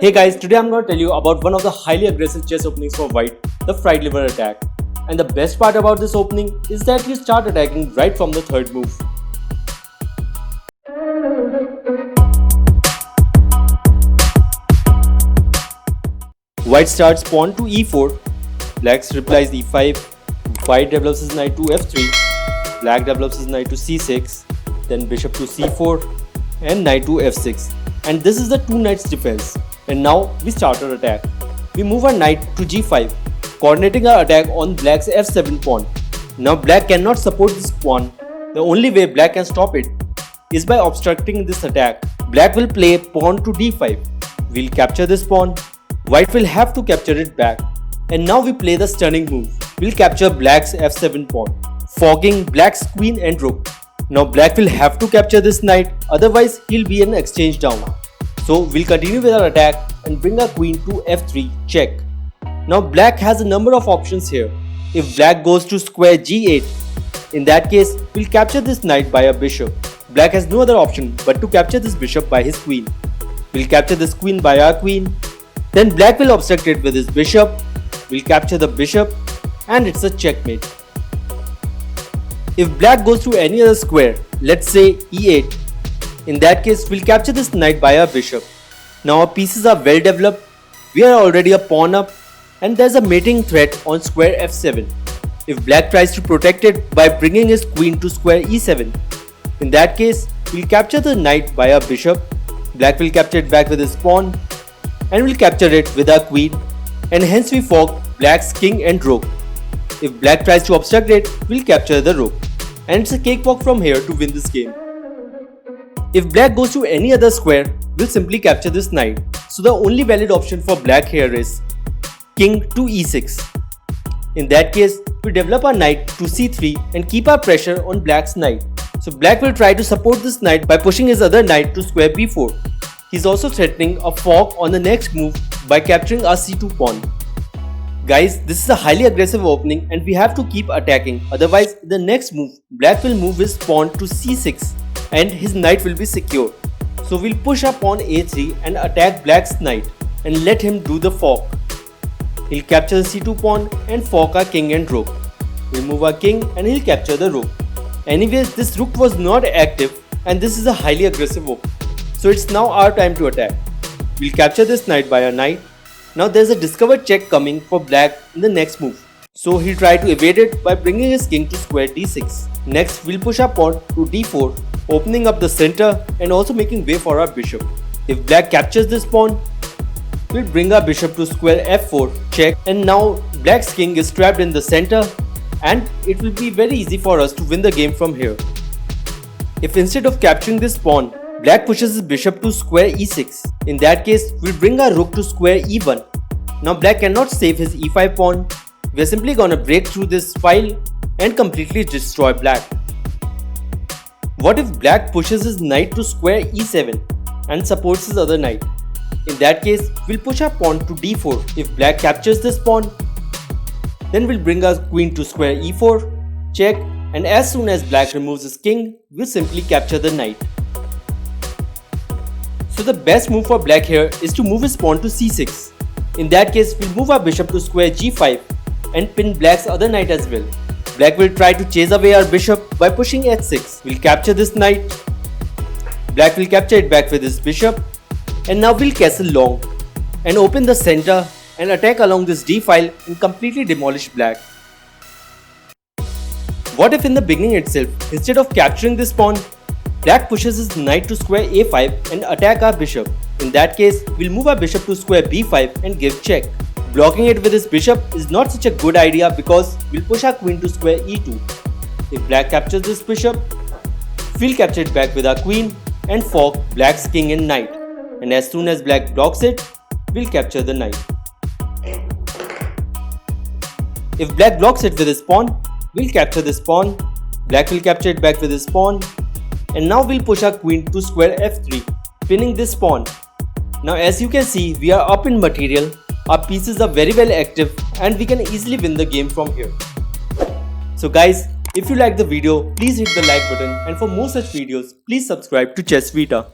Hey guys, today I'm going to tell you about one of the highly aggressive chess openings for white, the fried liver attack. And the best part about this opening is that you start attacking right from the third move. White starts pawn to e4, black replies e5, white develops his knight to f3, black develops his knight to c6, then bishop to c4 and knight to f6. And this is the two knights defense. And now we start our attack. We move our knight to g5, coordinating our attack on black's f7 pawn. Now black cannot support this pawn. The only way black can stop it is by obstructing this attack. Black will play pawn to d5. We'll capture this pawn. White will have to capture it back. And now we play the stunning move. We'll capture black's f7 pawn, fogging black's queen and rook. Now black will have to capture this knight, otherwise he'll be an exchange down. So we'll continue with our attack and bring our queen to f3 check. Now black has a number of options here. If black goes to square g8, in that case we'll capture this knight by a bishop. Black has no other option but to capture this bishop by his queen. We'll capture this queen by our queen. Then black will obstruct it with his bishop. We'll capture the bishop and it's a checkmate. If black goes to any other square, let's say e8, in that case we'll capture this knight by our bishop. Now our pieces are well developed, we are already a pawn up and there's a mating threat on square f7. If black tries to protect it by bringing his queen to square e7, in that case we'll capture the knight by our bishop, black will capture it back with his pawn and we'll capture it with our queen and hence we fork black's king and rook. If black tries to obstruct it, we'll capture the rook and it's a cakewalk from here to win this game. If black goes to any other square, we'll simply capture this knight. So the only valid option for black here is king to e6. In that case, we develop our knight to c3 and keep our pressure on black's knight. So black will try to support this knight by pushing his other knight to square b4. He's also threatening a fork on the next move by capturing our c2 pawn. Guys, this is a highly aggressive opening and we have to keep attacking, otherwise in the next move, black will move his pawn to c6 and his knight will be secure. So we'll push our pawn a3 and attack black's knight and let him do the fork. He'll capture the c2 pawn and fork our king and rook. We'll move our king and he'll capture the rook. Anyways, this rook was not active and this is a highly aggressive opening. So it's now our time to attack. We'll capture this knight by our knight. Now there's a discovered check coming for black in the next move. So he'll try to evade it by bringing his king to square d6. Next we'll push our pawn to d4, opening up the center and also making way for our bishop. If black captures this pawn, we'll bring our bishop to square f4, check, and now black's king is trapped in the center and it will be very easy for us to win the game from here. If instead of capturing this pawn, black pushes his bishop to square e6, in that case we'll bring our rook to square e1. Now black cannot save his e5 pawn. We're simply gonna break through this file and completely destroy black. What if black pushes his knight to square e7 and supports his other knight? In that case, we'll push our pawn to d4. If black captures this pawn, then we'll bring our queen to square e4, check, and as soon as black removes his king, we'll simply capture the knight. So the best move for black here is to move his pawn to c6. In that case, we'll move our bishop to square g5 and pin black's other knight as well. Black will try to chase away our bishop by pushing h6. We'll capture this knight. Black will capture it back with his bishop. And now we'll castle long and open the center and attack along this d file and completely demolish black. What if in the beginning itself, instead of capturing this pawn, black pushes his knight to square a5 and attack our bishop? In that case, we'll move our bishop to square b5 and give check. Blocking it with his bishop is not such a good idea because we'll push our queen to square e2. If black captures this bishop, we'll capture it back with our queen and fork black's king and knight. And as soon as black blocks it, we'll capture the knight. If black blocks it with his pawn, we'll capture this pawn. Black will capture it back with his pawn. And now we'll push our queen to square f3, pinning this pawn. Now as you can see, we are up in material. Our pieces are very well active and we can easily win the game from here. So guys, if you liked the video, please hit the like button and for more such videos, please subscribe to Chess VITA.